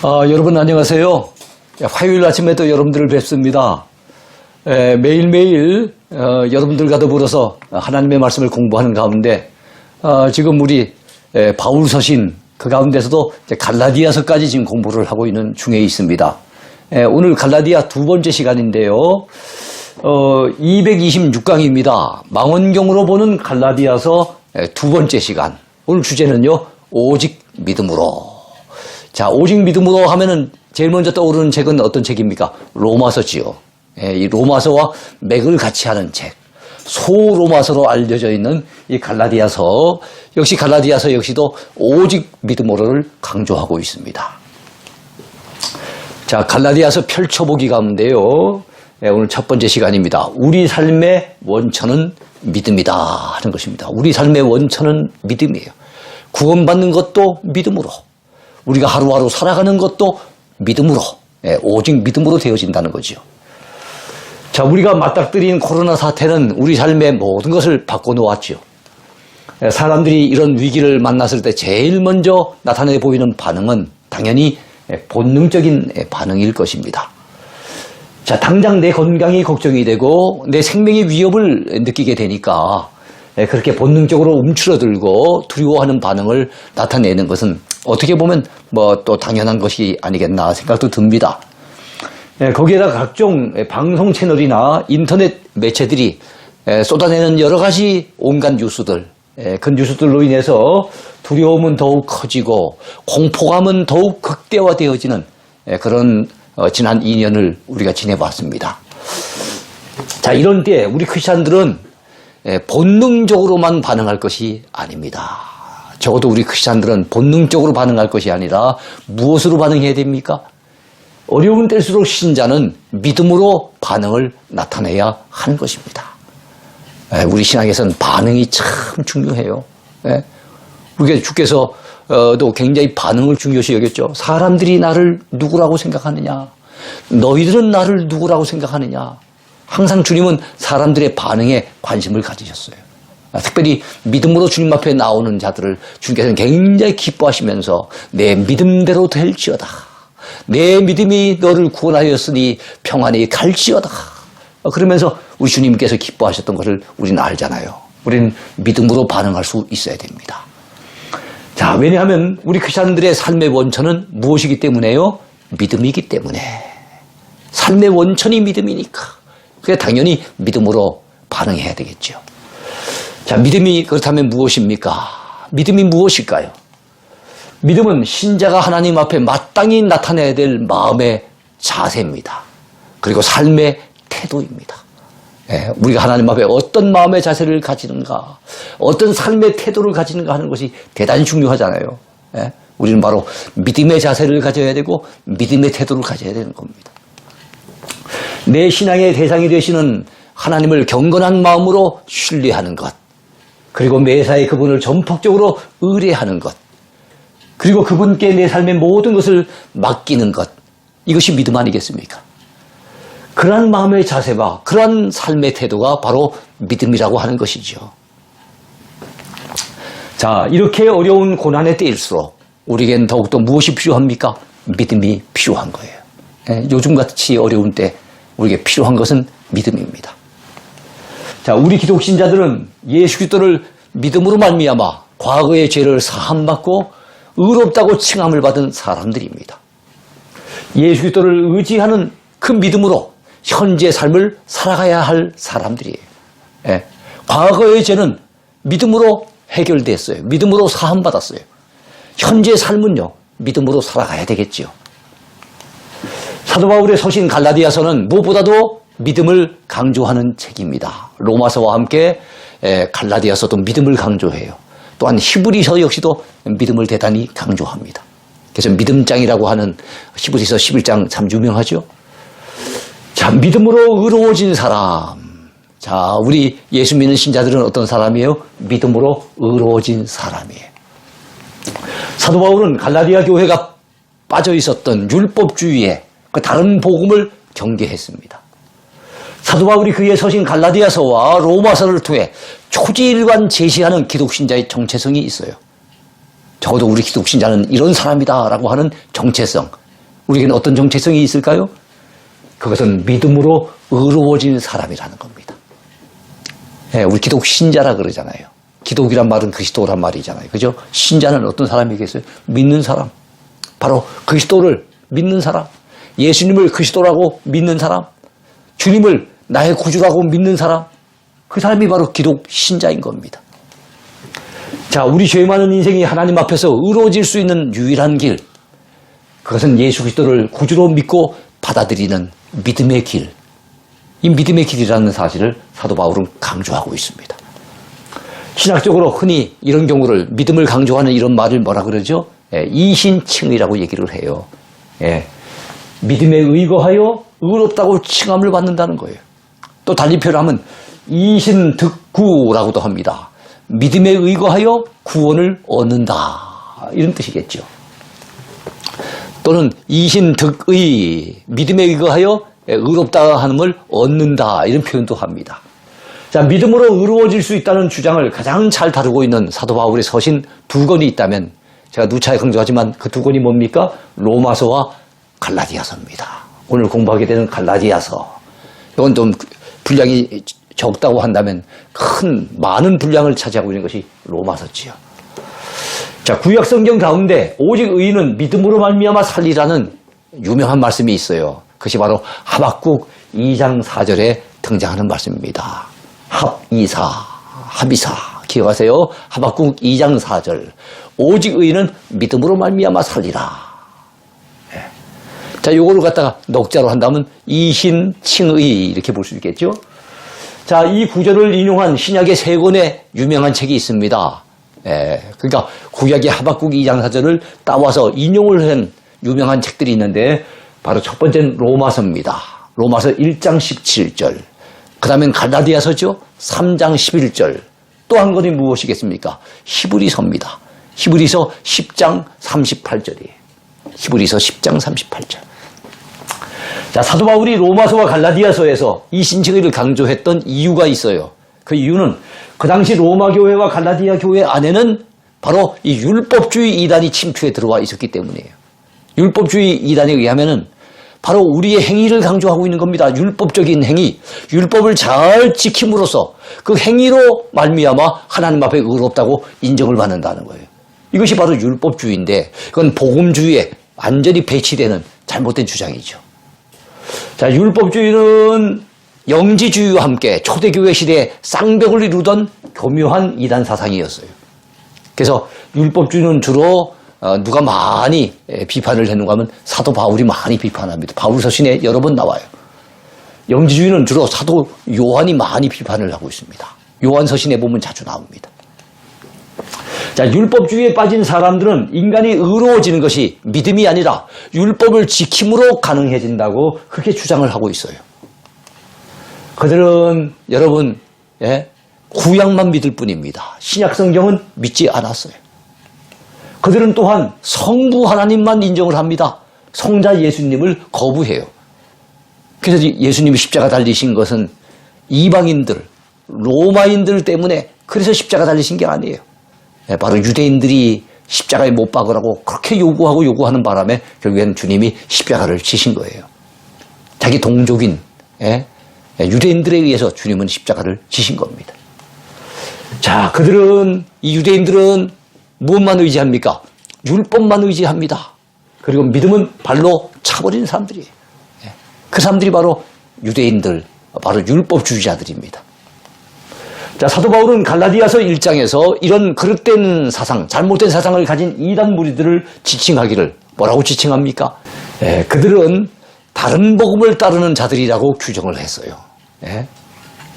여러분 안녕하세요. 화요일 아침에도 여러분들을 뵙습니다. 매일매일 여러분들과 더불어서 하나님의 말씀을 공부하는 가운데 지금 우리 바울 서신 그 가운데서도 갈라디아서까지 지금 공부를 하고 있는 중에 있습니다. 오늘 갈라디아 두 번째 시간인데요. 226강입니다. 망원경으로 보는 갈라디아서 두 번째 시간. 오늘 주제는요. 오직 믿음으로. 자, 오직 믿음으로 하면은 제일 먼저 떠오르는 책은 어떤 책입니까? 로마서지요. 이 로마서와 맥을 같이 하는 책. 소로마서로 알려져 있는 이 갈라디아서. 역시 갈라디아서 역시도 오직 믿음으로를 강조하고 있습니다. 자, 갈라디아서 펼쳐보기 가운데요. 오늘 첫 번째 시간입니다. 우리 삶의 원천은 믿음이다 하는 것입니다. 우리 삶의 원천은 믿음이에요. 구원받는 것도 믿음으로. 우리가 하루하루 살아가는 것도 믿음으로, 오직 믿음으로 되어진다는 거죠. 자, 우리가 맞닥뜨린 코로나 사태는 우리 삶의 모든 것을 바꿔놓았죠. 사람들이 이런 위기를 만났을 때 제일 먼저 나타내 보이는 반응은 당연히 본능적인 반응일 것입니다. 자, 당장 내 건강이 걱정이 되고 내 생명의 위협을 느끼게 되니까 그렇게 본능적으로 움츠러들고 두려워하는 반응을 나타내는 것은 어떻게 보면 또 당연한 것이 아니겠나 생각도 듭니다. 거기에다 각종 방송 채널이나 인터넷 매체들이 쏟아내는 여러 가지 온갖 뉴스들, 그 뉴스들로 인해서 두려움은 더욱 커지고 공포감은 더욱 극대화되어지는 그런 지난 2년을 우리가 지내봤습니다. 자, 이런 때 우리 크리스찬들은 본능적으로만 반응할 것이 아닙니다. 적어도 우리 크리스찬들은 본능적으로 반응할 것이 아니라 무엇으로 반응해야 됩니까? 어려운 때일수록 신자는 믿음으로 반응을 나타내야 하는 것입니다. 우리 신앙에서는 반응이 참 중요해요. 우리가 주께서도 굉장히 반응을 중요시 여겼죠. 사람들이 나를 누구라고 생각하느냐? 너희들은 나를 누구라고 생각하느냐? 항상 주님은 사람들의 반응에 관심을 가지셨어요. 특별히 믿음으로 주님 앞에 나오는 자들을 주님께서는 굉장히 기뻐하시면서 내 믿음대로 될지어다. 내 믿음이 너를 구원하였으니 평안히 갈지어다. 그러면서 우리 주님께서 기뻐하셨던 것을 우리는 알잖아요. 우리는 믿음으로 반응할 수 있어야 됩니다. 자, 왜냐하면 우리 크리스찬들의 삶의 원천은 무엇이기 때문에요? 믿음이기 때문에. 삶의 원천이 믿음이니까. 그게 당연히 믿음으로 반응해야 되겠죠. 자, 믿음이 그렇다면 무엇입니까? 믿음이 무엇일까요? 믿음은 신자가 하나님 앞에 마땅히 나타내야 될 마음의 자세입니다. 그리고 삶의 태도입니다. 우리가 하나님 앞에 어떤 마음의 자세를 가지는가, 어떤 삶의 태도를 가지는가 하는 것이 대단히 중요하잖아요. 우리는 바로 믿음의 자세를 가져야 되고 믿음의 태도를 가져야 되는 겁니다. 내 신앙의 대상이 되시는 하나님을 경건한 마음으로 신뢰하는 것, 그리고 매사에 그분을 전폭적으로 의뢰하는 것, 그리고 그분께 내 삶의 모든 것을 맡기는 것, 이것이 믿음 아니겠습니까? 그러한 마음의 자세와 그러한 삶의 태도가 바로 믿음이라고 하는 것이죠. 자, 이렇게 어려운 고난의 때일수록 우리에겐 더욱더 무엇이 필요합니까? 믿음이 필요한 거예요. 요즘같이 어려운 때 우리에게 필요한 것은 믿음입니다. 자, 우리 기독신자들은 예수 그리스도를 믿음으로 말미암아 과거의 죄를 사함받고 의롭다고 칭함을 받은 사람들입니다. 예수 그리스도를 의지하는 그 믿음으로 현재 삶을 살아가야 할 사람들이에요. 과거의 죄는 믿음으로 해결됐어요. 믿음으로 사함받았어요. 현재 삶은요, 믿음으로 살아가야 되겠죠. 사도 바울의 서신 갈라디아서는 무엇보다도 믿음을 강조하는 책입니다. 로마서와 함께 갈라디아서도 믿음을 강조해요. 또한 히브리서 역시도 믿음을 대단히 강조합니다. 그래서 믿음장이라고 하는 히브리서 11장 참 유명하죠. 자, 믿음으로 의로워진 사람. 자, 우리 예수 믿는 신자들은 어떤 사람이에요? 믿음으로 의로워진 사람이에요. 사도 바울은 갈라디아 교회가 빠져 있었던 율법주의에 그 다른 복음을 경계했습니다. 사도 바울이 그의 서신 갈라디아서와 로마서를 통해 초지일관 제시하는 기독신자의 정체성이 있어요. 적어도 우리 기독신자는 이런 사람이다라고 하는 정체성, 우리에게는 어떤 정체성이 있을까요? 그것은 믿음으로 의로워진 사람이라는 겁니다. 예, 우리 기독 신자라 그러잖아요. 기독이란 말은 그리스도란 말이잖아요. 그죠? 신자는 어떤 사람이겠어요? 믿는 사람. 바로 그리스도를 믿는 사람. 예수님을 그리스도라고 믿는 사람. 주님을 나의 구주라고 믿는 사람. 그 사람이 바로 기독 신자인 겁니다. 자, 우리 죄 많은 인생이 하나님 앞에서 의로워질 수 있는 유일한 길. 그것은 예수 그리스도를 구주로 믿고 받아들이는 믿음의 길. 이 믿음의 길이라는 사실을 사도 바울은 강조하고 있습니다. 신학적으로 흔히 이런 경우를 믿음을 강조하는 이런 말을 뭐라 그러죠? 이신칭의라고 얘기를 해요. 믿음에 의거하여 의롭다고 칭함을 받는다는 거예요. 또 달리 표현하면 이신득구라고도 합니다. 믿음에 의거하여 구원을 얻는다. 이런 뜻이겠죠. 또는 이신득의, 믿음에 의거하여 의롭다 함을 얻는다. 이런 표현도 합니다. 자, 믿음으로 의로워질 수 있다는 주장을 가장 잘 다루고 있는 사도 바울의 서신 두 권이 있다면 제가 누차에 강조하지만 그 두 권이 뭡니까? 로마서와 갈라디아서입니다. 오늘 공부하게 되는 갈라디아서. 이건 좀 분량이 적다고 한다면 많은 분량을 차지하고 있는 것이 로마서지요. 자, 구약 성경 가운데 오직 의인은 믿음으로 말미암아 살리라는 유명한 말씀이 있어요. 그것이 바로 하박국 2장 4절에 등장하는 말씀입니다. 합이사 기억하세요? 하박국 2장 4절. 오직 의인은 믿음으로 말미암아 살리라. 자, 요거를 갖다가 넉자로 한다면 이신칭의 이렇게 볼 수 있겠죠? 자, 이 구절을 인용한 신약의 세 권의 유명한 책이 있습니다. 그러니까 구약의 하박국 2장 4절을 따와서 인용을 한 유명한 책들이 있는데 바로 첫 번째는 로마서입니다. 로마서 1장 17절. 그 다음엔 갈라디아서죠. 3장 11절. 또 한 권이 무엇이겠습니까? 히브리서입니다. 히브리서 10장 38절이에요. 히브리서 10장 38절. 자, 사도 바울이 로마서와 갈라디아서에서 이 신칭의를 강조했던 이유가 있어요. 그 이유는 그 당시 로마 교회와 갈라디아 교회 안에는 바로 이 율법주의 이단이 침투해 들어와 있었기 때문이에요. 율법주의 이단에 의하면은 바로 우리의 행위를 강조하고 있는 겁니다. 율법적인 행위, 율법을 잘 지킴으로써 그 행위로 말미암아 하나님 앞에 의롭다고 인정을 받는다는 거예요. 이것이 바로 율법주의인데 그건 복음주의에 완전히 배치되는 잘못된 주장이죠. 자, 율법주의는 영지주의와 함께 초대교회 시대에 쌍벽을 이루던 교묘한 이단 사상이었어요. 그래서 율법주의는 주로 누가 많이 비판을 했는가 하면 사도 바울이 많이 비판합니다. 바울 서신에 여러 번 나와요. 영지주의는 주로 사도 요한이 많이 비판을 하고 있습니다. 요한 서신에 보면 자주 나옵니다. 자, 율법주의에 빠진 사람들은 인간이 의로워지는 것이 믿음이 아니라 율법을 지킴으로 가능해진다고 그렇게 주장을 하고 있어요. 그들은 여러분 구약만 믿을 뿐입니다. 신약 성경은 믿지 않았어요. 그들은 또한 성부 하나님만 인정을 합니다. 성자 예수님을 거부해요. 그래서 예수님이 십자가 달리신 것은 이방인들, 로마인들 때문에 그래서 십자가 달리신 게 아니에요. 바로 유대인들이 십자가에 못 박으라고 그렇게 요구하는 바람에 결국에는 주님이 십자가를 지신 거예요. 자기 동족인 유대인들에 의해서 주님은 십자가를 지신 겁니다. 자, 이 유대인들은 무엇만 의지합니까? 율법만 의지합니다. 그리고 믿음은 발로 차버리는 사람들이에요. 그 사람들이 바로 유대인들, 바로 율법주의자들입니다. 자, 사도 바울은 갈라디아서 1장에서 이런 그릇된 사상, 잘못된 사상을 가진 이단 무리들을 지칭하기를 뭐라고 지칭합니까? 그들은 다른 복음을 따르는 자들이라고 규정을 했어요.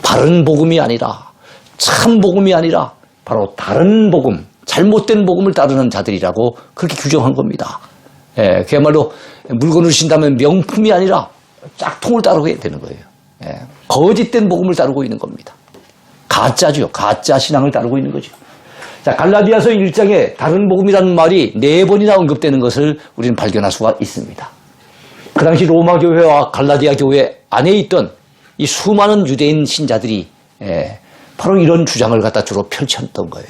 바른 복음이 아니라, 참 복음이 아니라 바로 다른 복음, 잘못된 복음을 따르는 자들이라고 그렇게 규정한 겁니다. 그야말로 물건을 신다면 명품이 아니라 짝퉁을 따르게 되는 거예요. 거짓된 복음을 따르고 있는 겁니다. 가짜죠. 가짜 신앙을 따르고 있는 거죠. 자, 갈라디아서 1장에 다른 복음이라는 말이 4번이나 언급되는 것을 우리는 발견할 수가 있습니다. 그 당시 로마 교회와 갈라디아 교회 안에 있던 이 수많은 유대인 신자들이 바로 이런 주장을 갖다 주로 펼쳤던 거예요.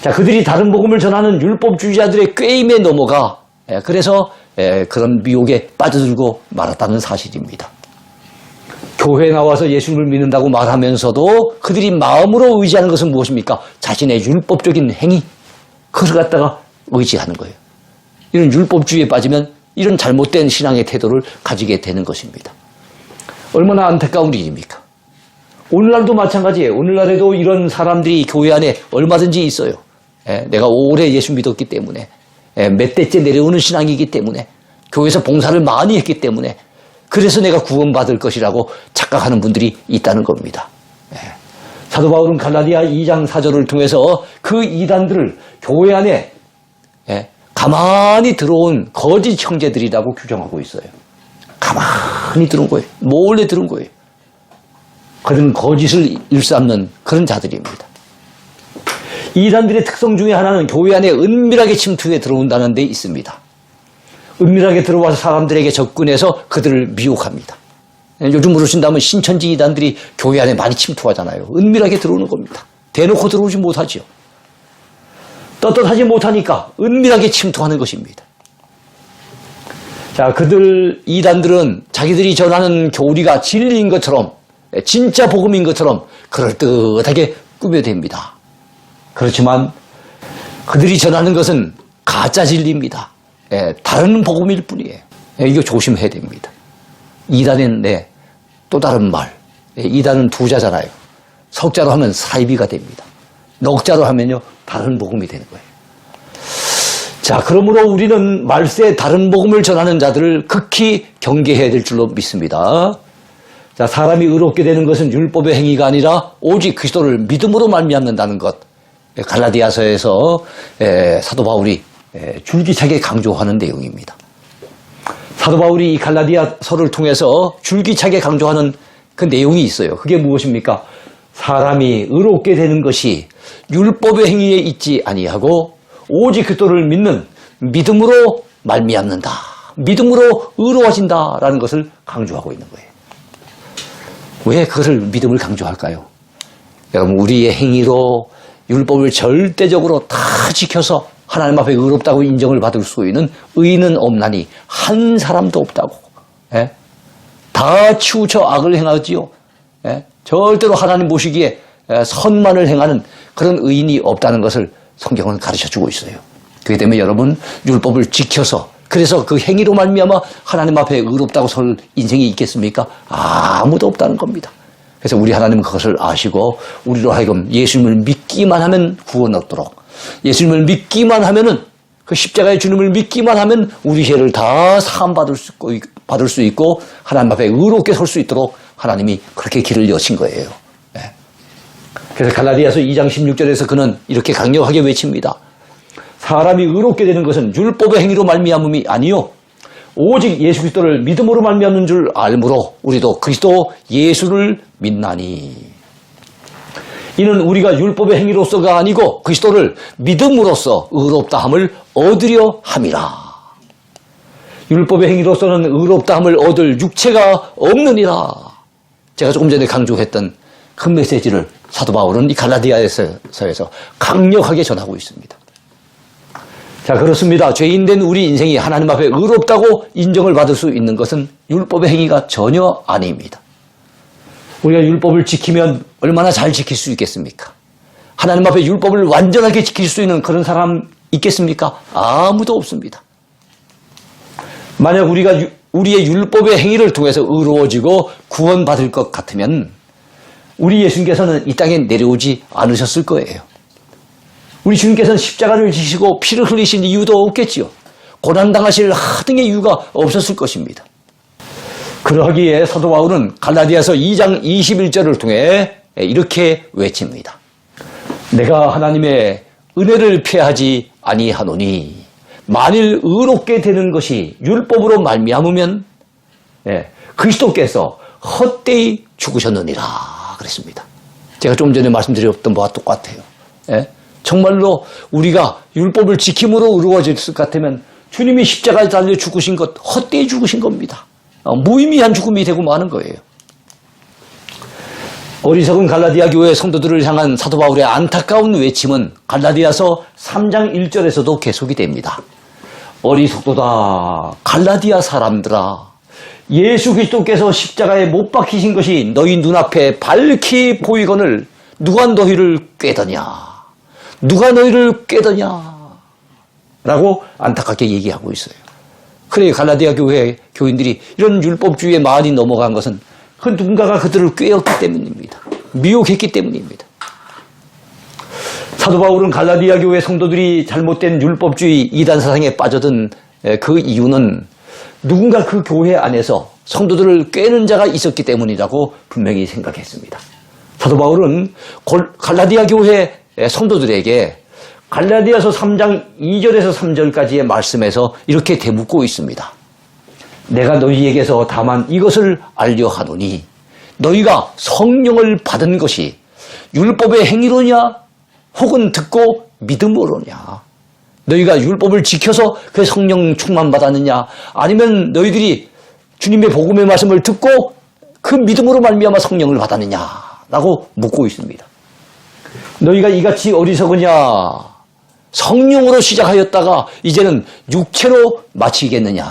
자, 그들이 다른 복음을 전하는 율법주의자들의 꾀임에 넘어가 그래서 그런 미혹에 빠져들고 말았다는 사실입니다. 교회에 나와서 예수님을 믿는다고 말하면서도 그들이 마음으로 의지하는 것은 무엇입니까? 자신의 율법적인 행위, 그걸 갖다가 의지하는 거예요. 이런 율법주의에 빠지면 이런 잘못된 신앙의 태도를 가지게 되는 것입니다. 얼마나 안타까운 일입니까? 오늘날도 마찬가지예요. 오늘날에도 이런 사람들이 교회 안에 얼마든지 있어요. 내가 오래 예수 믿었기 때문에, 몇 대째 내려오는 신앙이기 때문에, 교회에서 봉사를 많이 했기 때문에, 그래서 내가 구원받을 것이라고 착각하는 분들이 있다는 겁니다. 사도 바울은 갈라디아 2장 4절을 통해서 그 이단들을 교회 안에 가만히 들어온 거짓 형제들이라고 규정하고 있어요. 가만히 들은 거예요. 몰래 들은 거예요. 그런 거짓을 일삼는 그런 자들입니다. 이단들의 특성 중에 하나는 교회 안에 은밀하게 침투해 들어온다는 데 있습니다. 은밀하게 들어와서 사람들에게 접근해서 그들을 미혹합니다. 요즘 물으신다면 신천지 이단들이 교회 안에 많이 침투하잖아요. 은밀하게 들어오는 겁니다. 대놓고 들어오지 못하죠. 떳떳하지 못하니까 은밀하게 침투하는 것입니다. 자, 이단들은 자기들이 전하는 교리가 진리인 것처럼, 진짜 복음인 것처럼 그럴듯하게 꾸며댑니다. 그렇지만 그들이 전하는 것은 가짜 진리입니다. 다른 복음일 뿐이에요. 이거 조심해야 됩니다. 이단은 또 다른 말. 이단은 두자잖아요. 석자로 하면 사이비가 됩니다. 넉자로 하면요 다른 복음이 되는 거예요. 자, 그러므로 우리는 말세 다른 복음을 전하는 자들을 극히 경계해야 될 줄로 믿습니다. 자, 사람이 의롭게 되는 것은 율법의 행위가 아니라 오직 그리스도를 믿음으로 말미암는다는 것. 갈라디아서에서 사도 바울이 줄기차게 강조하는 내용입니다. 사도 바울이 이 갈라디아서를 통해서 줄기차게 강조하는 그 내용이 있어요. 그게 무엇입니까? 사람이 의롭게 되는 것이 율법의 행위에 있지 아니하고 오직 그리스도를 믿는 믿음으로 말미암는다. 믿음으로 의로워진다라는 것을 강조하고 있는 거예요. 왜 그것을 믿음을 강조할까요? 여러분, 우리의 행위로 율법을 절대적으로 다 지켜서 하나님 앞에 의롭다고 인정을 받을 수 있는 의인은 없나니 한 사람도 없다고. 다 치우쳐 악을 행하지요. 절대로 하나님 보시기에 선만을 행하는 그런 의인이 없다는 것을 성경은 가르쳐주고 있어요. 그렇기 때문에 여러분, 율법을 지켜서 그래서 그 행위로 말미암아 하나님 앞에 의롭다고 설 인생이 있겠습니까? 아무도 없다는 겁니다. 그래서 우리 하나님은 그것을 아시고 우리로 하여금 예수님을 믿기만 하면 구원 얻도록, 예수님을 믿기만 하면은 그 십자가의 주님을 믿기만 하면 우리 죄를 다 사함 받을 수 있고 하나님 앞에 의롭게 설 수 있도록 하나님이 그렇게 길을 여신 거예요. 그래서 갈라디아서 2장 16절에서 그는 이렇게 강력하게 외칩니다. 사람이 의롭게 되는 것은 율법의 행위로 말미암음이 아니요 오직 예수 그리스도를 믿음으로 말미암는 줄 알므로 우리도 그리스도 예수를 믿나니. 이는 우리가 율법의 행위로서가 아니고 그리스도를 믿음으로써 의롭다함을 얻으려 함이라. 율법의 행위로서는 의롭다함을 얻을 육체가 없느니라. 제가 조금 전에 강조했던 그 메시지를 사도 바울은 이 갈라디아서에서 강력하게 전하고 있습니다. 자, 그렇습니다. 죄인된 우리 인생이 하나님 앞에 의롭다고 인정을 받을 수 있는 것은 율법의 행위가 전혀 아닙니다. 우리가 율법을 지키면 얼마나 잘 지킬 수 있겠습니까? 하나님 앞에 율법을 완전하게 지킬 수 있는 그런 사람 있겠습니까? 아무도 없습니다. 만약 우리가 우리의 율법의 행위를 통해서 의로워지고 구원받을 것 같으면 우리 예수님께서는 이 땅에 내려오지 않으셨을 거예요. 우리 주님께서는 십자가를 지시고 피를 흘리신 이유도 없겠지요. 고난당하실 하등의 이유가 없었을 것입니다. 그러하기에 사도 바울은 갈라디아서 2장 21절을 통해 이렇게 외칩니다. 내가 하나님의 은혜를 패하지 아니하노니 만일 의롭게 되는 것이 율법으로 말미암으면 그리스도께서 헛되이 죽으셨느니라 그랬습니다. 제가 좀 전에 말씀드렸던 바와 똑같아요. 정말로 우리가 율법을 지킴으로 의로워졌을 것 같으면 주님이 십자가에 달려 죽으신 것 헛되이 죽으신 겁니다. 무의미한 죽음이 되고 마는 거예요. 어리석은 갈라디아 교회 성도들을 향한 사도 바울의 안타까운 외침은 갈라디아서 3장 1절에서도 계속이 됩니다. 어리석도다 갈라디아 사람들아, 예수 그리스도께서 십자가에 못 박히신 것이 너희 눈앞에 밝히 보이거늘 누가 너희를 꾀더냐, 누가 너희를 꾀더냐 라고 안타깝게 얘기하고 있어요. 그래, 갈라디아 교회 교인들이 이런 율법주의에 많이 넘어간 것은 그 누군가가 그들을 꾀었기 때문입니다. 미혹했기 때문입니다. 사도 바울은 갈라디아 교회 성도들이 잘못된 율법주의 이단 사상에 빠져든 그 이유는 누군가 그 교회 안에서 성도들을 꾀는 자가 있었기 때문이라고 분명히 생각했습니다. 사도 바울은 갈라디아 교회 성도들에게 갈라디아서 3장 2절에서 3절까지의 말씀에서 이렇게 대묻고 있습니다. 내가 너희에게서 다만 이것을 알려 하노니 너희가 성령을 받은 것이 율법의 행위로냐 혹은 듣고 믿음으로냐, 너희가 율법을 지켜서 그 성령 충만 받았느냐, 아니면 너희들이 주님의 복음의 말씀을 듣고 그 믿음으로 말미암아 성령을 받았느냐라고 묻고 있습니다. 너희가 이같이 어리석으냐, 성령으로 시작하였다가 이제는 육체로 마치겠느냐.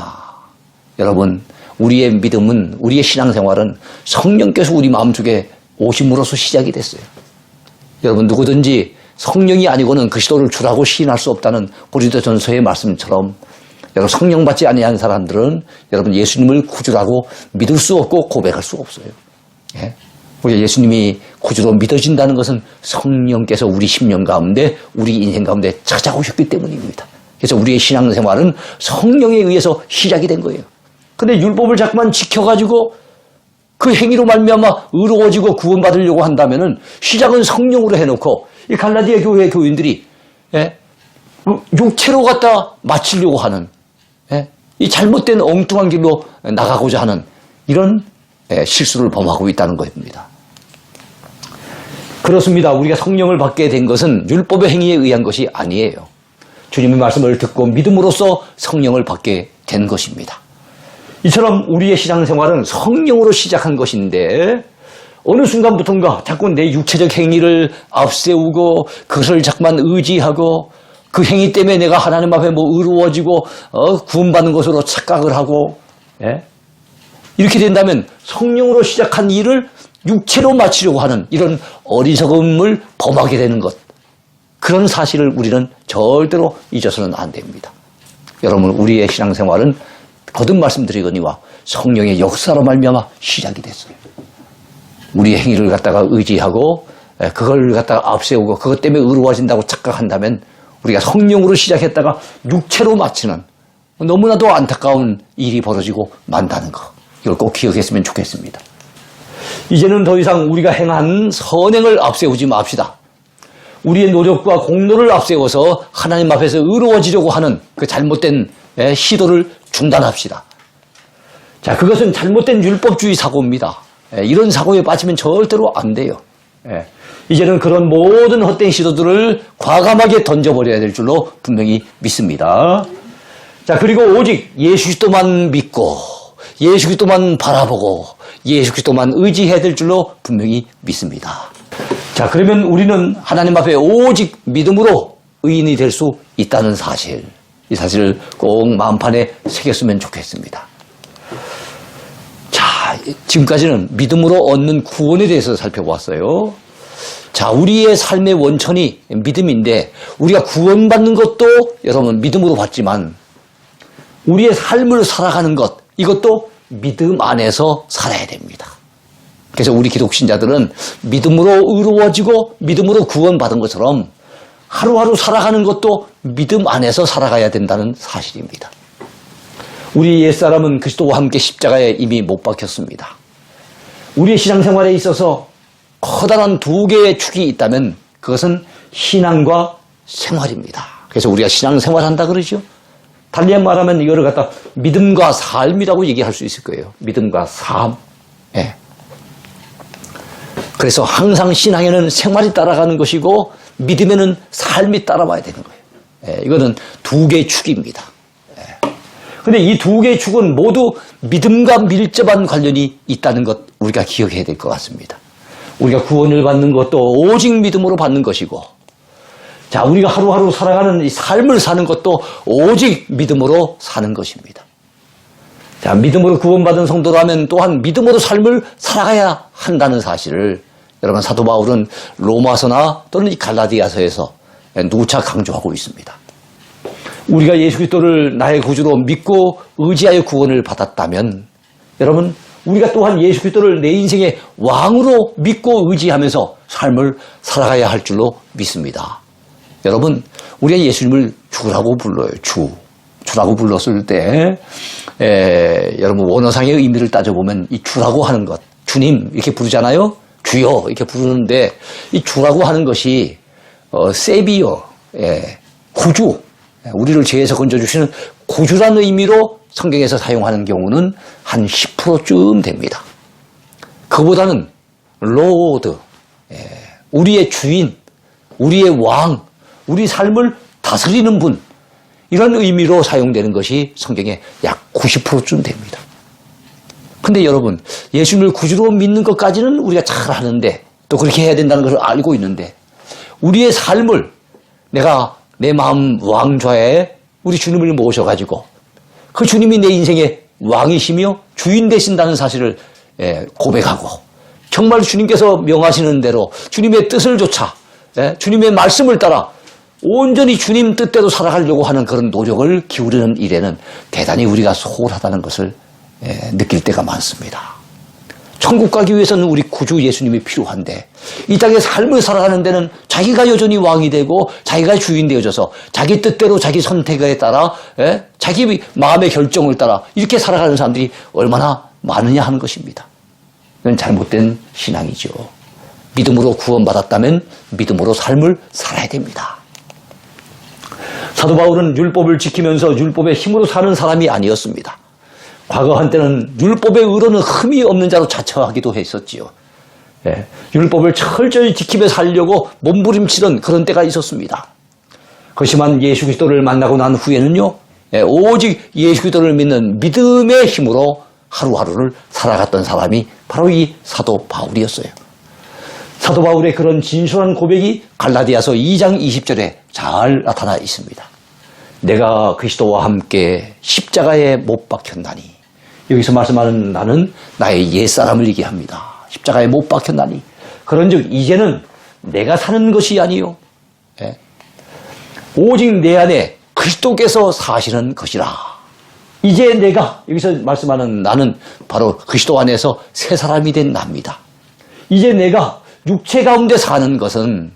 여러분, 우리의 믿음은, 우리의 신앙생활은 성령께서 우리 마음속에 오심으로써 시작이 됐어요. 여러분, 누구든지 성령이 아니고는 그리스도를 주라고 시인할 수 없다는 고린도전서의 말씀처럼, 여러분, 성령 받지 아니한 사람들은 여러분 예수님을 구주라고 믿을 수 없고 고백할 수 없어요. 예? 우리 예수님이 구주로 믿어진다는 것은 성령께서 우리 심령 가운데, 우리 인생 가운데 찾아오셨기 때문입니다. 그래서 우리의 신앙생활은 성령에 의해서 시작이 된 거예요. 근데 율법을 자꾸만 지켜가지고 그 행위로 말미암아 의로워지고 구원받으려고 한다면은 시작은 성령으로 해놓고 이 갈라디아 교회 교인들이 육체로 갖다 마치려고 하는 이 잘못된 엉뚱한 길로 나가고자 하는 이런 실수를 범하고 있다는 것입니다. 그렇습니다. 우리가 성령을 받게 된 것은 율법의 행위에 의한 것이 아니에요. 주님의 말씀을 듣고 믿음으로써 성령을 받게 된 것입니다. 이처럼 우리의 신앙생활은 성령으로 시작한 것인데 어느 순간부터인가 자꾸 내 육체적 행위를 앞세우고 그것을 자꾸만 의지하고 그 행위 때문에 내가 하나님 앞에 의로워지고 구원받는 것으로 착각을 하고 이렇게 된다면 성령으로 시작한 일을 육체로 마치려고 하는 이런 어리석음을 범하게 되는 것, 그런 사실을 우리는 절대로 잊어서는 안 됩니다. 여러분, 우리의 신앙생활은 거듭 말씀드리거니와 성령의 역사로 말미암아 시작이 됐어요. 우리의 행위를 갖다가 의지하고 그걸 갖다가 앞세우고 그것 때문에 의로워진다고 착각한다면 우리가 성령으로 시작했다가 육체로 마치는 너무나도 안타까운 일이 벌어지고 만다는 것, 이걸 꼭 기억했으면 좋겠습니다. 이제는 더 이상 우리가 행한 선행을 앞세우지 맙시다. 우리의 노력과 공로를 앞세워서 하나님 앞에서 의로워지려고 하는 그 잘못된 시도를 중단합시다. 자, 그것은 잘못된 율법주의 사고입니다. 이런 사고에 빠지면 절대로 안 돼요. 이제는 그런 모든 헛된 시도들을 과감하게 던져버려야 될 줄로 분명히 믿습니다. 자, 그리고 오직 예수 그리스도만 믿고 예수 그리스도만 바라보고 예수 그리스도만 의지해야 될 줄로 분명히 믿습니다. 자, 그러면 우리는 하나님 앞에 오직 믿음으로 의인이 될 수 있다는 사실, 이 사실을 꼭 마음판에 새겼으면 좋겠습니다. 자, 지금까지는 믿음으로 얻는 구원에 대해서 살펴보았어요. 자, 우리의 삶의 원천이 믿음인데 우리가 구원받는 것도 여러분 믿음으로 받지만 우리의 삶을 살아가는 것, 이것도 믿음 안에서 살아야 됩니다. 그래서 우리 기독신자들은 믿음으로 의로워지고 믿음으로 구원받은 것처럼 하루하루 살아가는 것도 믿음 안에서 살아가야 된다는 사실입니다. 우리 옛사람은 그리스도와 함께 십자가에 이미 못 박혔습니다. 우리의 신앙생활에 있어서 커다란 두 개의 축이 있다면 그것은 신앙과 생활입니다. 그래서 우리가 신앙생활한다 그러죠. 달리 말하면 이거를 갖다 믿음과 삶이라고 얘기할 수 있을 거예요. 믿음과 삶. 그래서 항상 신앙에는 생활이 따라가는 것이고 믿음에는 삶이 따라와야 되는 거예요. 이거는 두 개의 축입니다. 근데 이 두 개의 축은 모두 믿음과 밀접한 관련이 있다는 것 우리가 기억해야 될 것 같습니다. 우리가 구원을 받는 것도 오직 믿음으로 받는 것이고 자, 우리가 하루하루 살아가는 이 삶을 사는 것도 오직 믿음으로 사는 것입니다. 자, 믿음으로 구원받은 성도라면 또한 믿음으로 삶을 살아가야 한다는 사실을 여러분 사도 바울은 로마서나 또는 이 갈라디아서에서 누차 강조하고 있습니다. 우리가 예수 그리스도를 나의 구주로 믿고 의지하여 구원을 받았다면 여러분 우리가 또한 예수 그리스도를 내 인생의 왕으로 믿고 의지하면서 삶을 살아가야 할 줄로 믿습니다. 여러분 우리가 예수님을 주라고 불러요. 주라고 불렀을 때 여러분 원어상의 의미를 따져보면 이 주라고 하는 것 주님 이렇게 부르잖아요. 주여 이렇게 부르는데 이 주라고 하는 것이 세비어 구주 우리를 죄에서 건져주시는 구주라는 의미로 성경에서 사용하는 경우는 한 10%쯤 됩니다. 그보다는 로드 우리의 주인 우리의 왕 우리 삶을 다스리는 분 이런 의미로 사용되는 것이 성경에 약 90%쯤 됩니다. 근데 여러분 예수님을 구주로 믿는 것까지는 우리가 잘 아는데 또 그렇게 해야 된다는 것을 알고 있는데 우리의 삶을 내가 내 마음 왕좌에 우리 주님을 모셔가지고 그 주님이 내 인생의 왕이시며 주인 되신다는 사실을 고백하고 정말 주님께서 명하시는 대로 주님의 뜻을 좇아 주님의 말씀을 따라 온전히 주님 뜻대로 살아가려고 하는 그런 노력을 기울이는 일에는 대단히 우리가 소홀하다는 것을 느낄 때가 많습니다. 천국 가기 위해서는 우리 구주 예수님이 필요한데 이 땅의 삶을 살아가는 데는 자기가 여전히 왕이 되고 자기가 주인 되어져서 자기 뜻대로 자기 선택에 따라 자기 마음의 결정을 따라 이렇게 살아가는 사람들이 얼마나 많으냐 하는 것입니다. 이건 잘못된 신앙이죠. 믿음으로 구원받았다면 믿음으로 삶을 살아야 됩니다. 사도 바울은 율법을 지키면서 율법의 힘으로 사는 사람이 아니었습니다. 과거 한때는 율법의 의로는 흠이 없는 자로 자처하기도 했었지요. 율법을 철저히 지키며 살려고 몸부림치던 그런 때가 있었습니다. 그렇지만 예수 그리스도를 만나고 난 후에는요, 오직 예수 그리스도를 믿는 믿음의 힘으로 하루하루를 살아갔던 사람이 바로 이 사도 바울이었어요. 사도 바울의 그런 진솔한 고백이 갈라디아서 2장 20절에 잘 나타나 있습니다. 내가 그리스도와 함께 십자가에 못 박혔나니 여기서 말씀하는 나는 나의 옛사람을 얘기합니다. 십자가에 못 박혔나니 그런즉 이제는 내가 사는 것이 아니요 오직 내 안에 그리스도께서 사시는 것이라. 이제 내가 여기서 말씀하는 나는 바로 그리스도 안에서 새 사람이 된 나입니다. 이제 내가 육체 가운데 사는 것은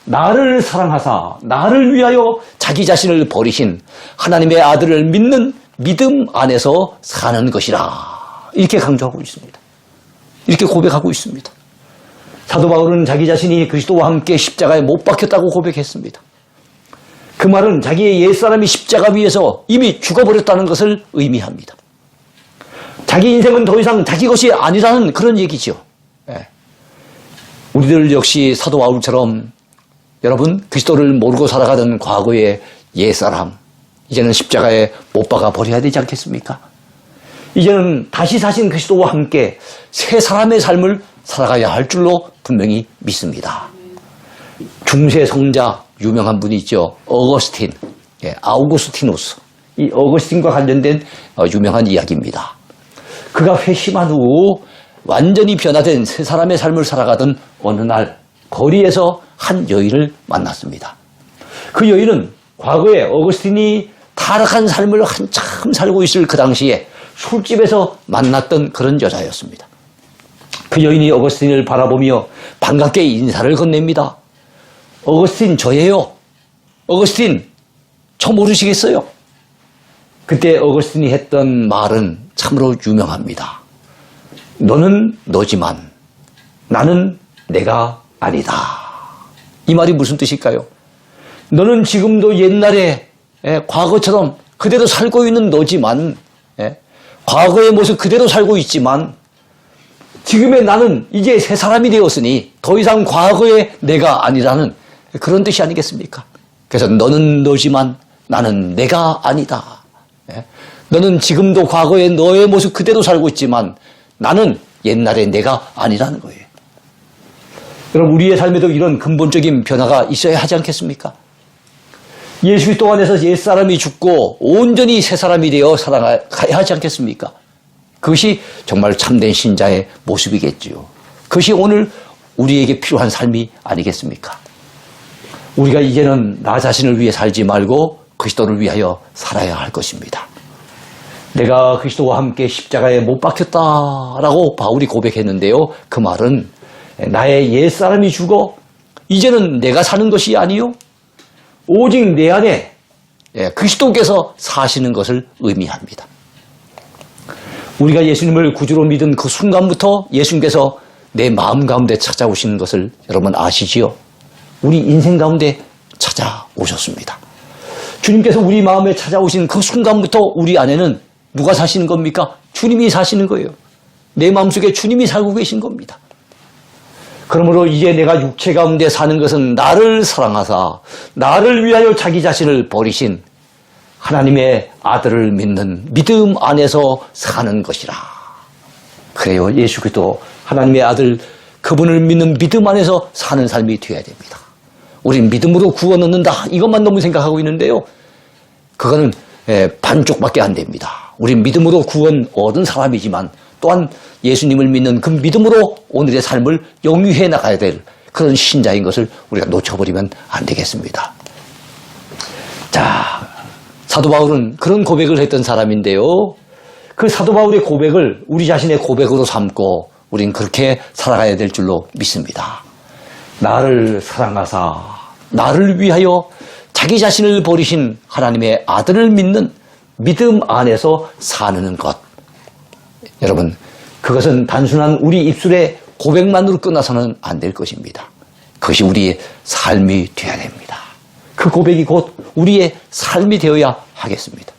나를 사랑하사 나를 위하여 자기 자신을 버리신 하나님의 아들을 믿는 믿음 안에서 사는 것이라. 이렇게 강조하고 있습니다. 이렇게 고백하고 있습니다. 사도 바울은 자기 자신이 그리스도와 함께 십자가에 못 박혔다고 고백했습니다. 그 말은 자기의 옛사람이 십자가 위에서 이미 죽어버렸다는 것을 의미합니다. 자기 인생은 더 이상 자기 것이 아니라는 그런 얘기죠. 우리들 역시 사도 바울처럼 여러분 그리스도를 모르고 살아가던 과거의 옛사람 이제는 십자가에 못 박아 버려야 되지 않겠습니까? 이제는 다시 사신 그리스도와 함께 새 사람의 삶을 살아가야 할 줄로 분명히 믿습니다. 중세 성자 유명한 분이 있죠. 어거스틴, 아우구스티누스. 이 어거스틴과 관련된 유명한 이야기입니다. 그가 회심한 후 완전히 변화된 새 사람의 삶을 살아가던 어느 날 거리에서 한 여인을 만났습니다. 그 여인은 과거에 어거스틴이 타락한 삶을 한참 살고 있을 그 당시에 술집에서 만났던 그런 여자였습니다. 그 여인이 어거스틴을 바라보며 반갑게 인사를 건넵니다. 어거스틴 저예요. 어거스틴 저 모르시겠어요? 그때 어거스틴이 했던 말은 참으로 유명합니다. 너는 너지만 나는 내가 아니다. 이 말이 무슨 뜻일까요? 너는 지금도 옛날에 과거처럼 그대로 살고 있는 너지만 과거의 모습 그대로 살고 있지만 지금의 나는 이제 새 사람이 되었으니 더 이상 과거의 내가 아니라는 그런 뜻이 아니겠습니까? 그래서 너는 너지만 나는 내가 아니다. 너는 지금도 과거의 너의 모습 그대로 살고 있지만 나는 옛날의 내가 아니라는 거예요. 여러분 우리의 삶에도 이런 근본적인 변화가 있어야 하지 않겠습니까? 예수 그리스도 안에서 옛사람이 죽고 온전히 새 사람이 되어 살아가야 하지 않겠습니까? 그것이 정말 참된 신자의 모습이겠지요. 그것이 오늘 우리에게 필요한 삶이 아니겠습니까? 우리가 이제는 나 자신을 위해 살지 말고 그리스도를 위하여 살아야 할 것입니다. 내가 그리스도와 함께 십자가에 못 박혔다라고 바울이 고백했는데요. 그 말은 나의 옛사람이 죽어 이제는 내가 사는 것이 아니요 오직 내 안에 그리스도께서 사시는 것을 의미합니다. 우리가 예수님을 구주로 믿은 그 순간부터 예수님께서 내 마음 가운데 찾아오시는 것을 여러분 아시지요? 우리 인생 가운데 찾아오셨습니다. 주님께서 우리 마음에 찾아오신 그 순간부터 우리 안에는 누가 사시는 겁니까? 주님이 사시는 거예요. 내 마음속에 주님이 살고 계신 겁니다. 그러므로 이제 내가 육체 가운데 사는 것은 나를 사랑하사 나를 위하여 자기 자신을 버리신 하나님의 아들을 믿는 믿음 안에서 사는 것이라. 그래요. 예수 그리스도 하나님의 아들 그분을 믿는 믿음 안에서 사는 삶이 되어야 됩니다. 우린 믿음으로 구원 얻는다 이것만 너무 생각하고 있는데요. 그거는 반쪽밖에 안 됩니다. 우린 믿음으로 구원 얻은 사람이지만 또한 예수님을 믿는 그 믿음으로 오늘의 삶을 영위해 나가야 될 그런 신자인 것을 우리가 놓쳐버리면 안 되겠습니다. 자, 사도 바울은 그런 고백을 했던 사람인데요. 그 사도 바울의 고백을 우리 자신의 고백으로 삼고 우린 그렇게 살아가야 될 줄로 믿습니다. 나를 사랑하사 나를 위하여 자기 자신을 버리신 하나님의 아들을 믿는 믿음 안에서 사는 것. 여러분, 그것은 단순한 우리 입술의 고백만으로 끝나서는 안 될 것입니다. 그것이 우리의 삶이 되어야 됩니다. 그 고백이 곧 우리의 삶이 되어야 하겠습니다.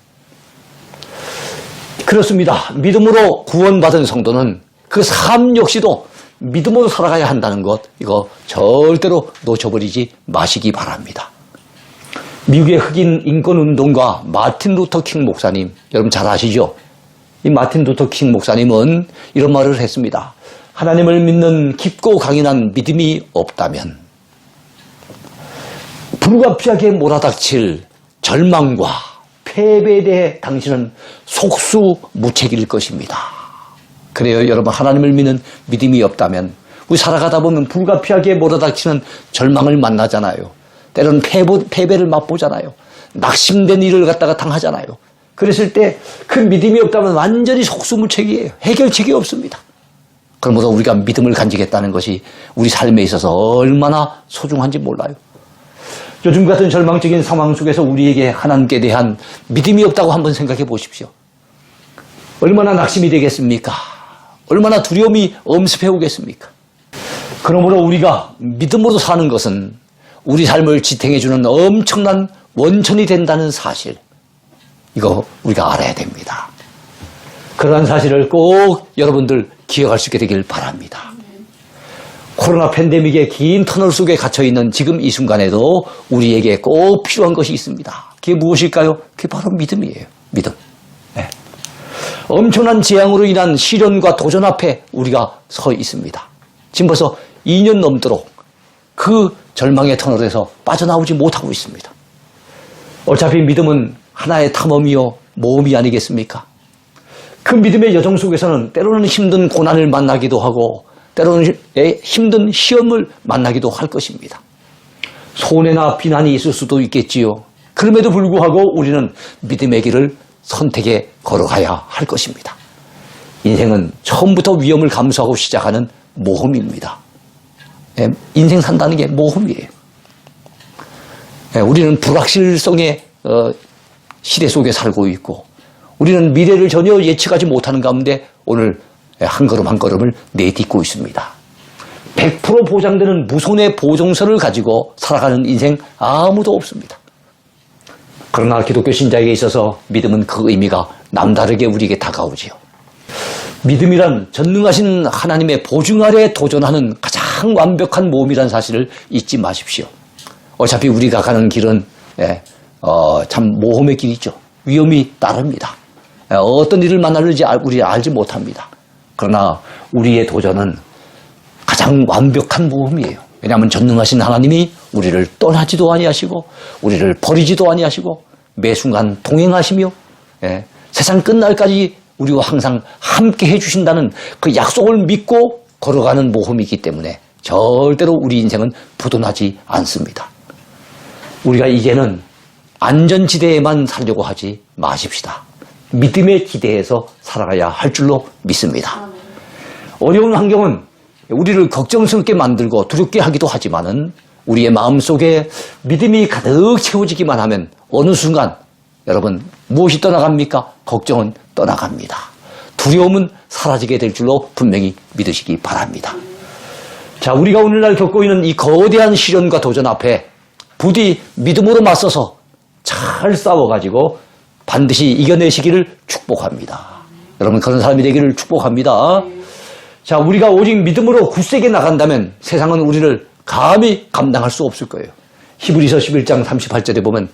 그렇습니다. 믿음으로 구원받은 성도는 그 삶 역시도 믿음으로 살아가야 한다는 것, 이거 절대로 놓쳐버리지 마시기 바랍니다. 미국의 흑인 인권운동가 마틴 루터 킹 목사님, 여러분 잘 아시죠? 이 마틴 루터 킹 목사님은 이런 말을 했습니다. 하나님을 믿는 깊고 강인한 믿음이 없다면 불가피하게 몰아닥칠 절망과 패배에 대해 당신은 속수무책일 것입니다. 그래요. 여러분, 하나님을 믿는 믿음이 없다면 우리 살아가다 보면 불가피하게 몰아닥치는 절망을 만나잖아요. 때로는 패배를 맛보잖아요. 낙심된 일을 갖다가 당하잖아요. 그랬을 때 그 믿음이 없다면 완전히 속수무책이에요. 해결책이 없습니다. 그러므로 우리가 믿음을 간직했다는 것이 우리 삶에 있어서 얼마나 소중한지 몰라요. 요즘 같은 절망적인 상황 속에서 우리에게 하나님께 대한 믿음이 없다고 한번 생각해 보십시오. 얼마나 낙심이 되겠습니까? 얼마나 두려움이 엄습해 오겠습니까? 그러므로 우리가 믿음으로 사는 것은 우리 삶을 지탱해주는 엄청난 원천이 된다는 사실, 이거 우리가 알아야 됩니다. 그러한 사실을 꼭 여러분들 기억할 수 있게 되길 바랍니다. 코로나 팬데믹의 긴 터널 속에 갇혀있는 지금 이 순간에도 우리에게 꼭 필요한 것이 있습니다. 그게 무엇일까요? 그게 바로 믿음이에요. 믿음. 네. 엄청난 재앙으로 인한 시련과 도전 앞에 우리가 서 있습니다. 지금 벌써 2년 넘도록 그 절망의 터널에서 빠져나오지 못하고 있습니다. 어차피 믿음은 하나의 탐험이요 모험이 아니겠습니까? 그 믿음의 여정 속에서는 때로는 힘든 고난을 만나기도 하고 때로는 힘든 시험을 만나기도 할 것입니다. 손해나 비난이 있을 수도 있겠지요. 그럼에도 불구하고 우리는 믿음의 길을 선택해 걸어가야 할 것입니다. 인생은 처음부터 위험을 감수하고 시작하는 모험입니다. 인생 산다는 게 모험이에요. 우리는 불확실성의 시대 속에 살고 있고 우리는 미래를 전혀 예측하지 못하는 가운데 오늘 한 걸음 한 걸음을 내딛고 있습니다. 100% 보장되는 무손의 보증서를 가지고 살아가는 인생 아무도 없습니다. 그러나 기독교 신자에게 있어서 믿음은 그 의미가 남다르게 우리에게 다가오지요. 믿음이란 전능하신 하나님의 보증 아래 도전하는 가장 완벽한 모험이라는 사실을 잊지 마십시오. 어차피 우리가 가는 길은 참 모험의 길이죠. 위험이 따릅니다. 어떤 일을 만날지 우리 알지 못합니다. 그러나 우리의 도전은 가장 완벽한 모험이에요. 왜냐하면 전능하신 하나님이 우리를 떠나지도 아니하시고 우리를 버리지도 아니하시고 매 순간 동행하시며 세상 끝날까지 우리와 항상 함께 해주신다는 그 약속을 믿고 걸어가는 모험이기 때문에 절대로 우리 인생은 부도나지 않습니다. 우리가 이제는 안전지대에만 살려고 하지 마십시다. 믿음의 지대에서 살아가야 할 줄로 믿습니다. 어려운 환경은 우리를 걱정스럽게 만들고 두렵게 하기도 하지만은 우리의 마음속에 믿음이 가득 채워지기만 하면 어느 순간 여러분 무엇이 떠나갑니까? 걱정은 떠나갑니다. 두려움은 사라지게 될 줄로 분명히 믿으시기 바랍니다. 자, 우리가 오늘날 겪고 있는 이 거대한 시련과 도전 앞에 부디 믿음으로 맞서서 잘 싸워가지고 반드시 이겨내시기를 축복합니다. 여러분 그런 사람이 되기를 축복합니다. 자, 우리가 오직 믿음으로 굳세게 나간다면 세상은 우리를 감히 감당할 수 없을 거예요. 히브리서 11장 38절에 보면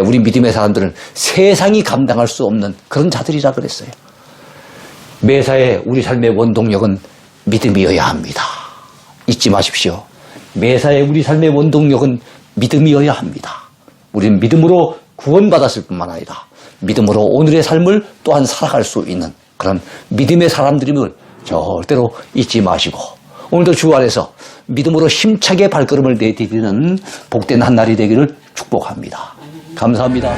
우리 믿음의 사람들은 세상이 감당할 수 없는 그런 자들이라 그랬어요. 매사에 우리 삶의 원동력은 믿음이어야 합니다. 잊지 마십시오. 매사에 우리 삶의 원동력은 믿음이어야 합니다. 우리는 믿음으로 구원받았을 뿐만 아니라 믿음으로 오늘의 삶을 또한 살아갈 수 있는 그런 믿음의 사람들임을 절대로 잊지 마시고 오늘도 주 안에서 믿음으로 힘차게 발걸음을 내디디는 복된 한 날이 되기를 축복합니다. 감사합니다.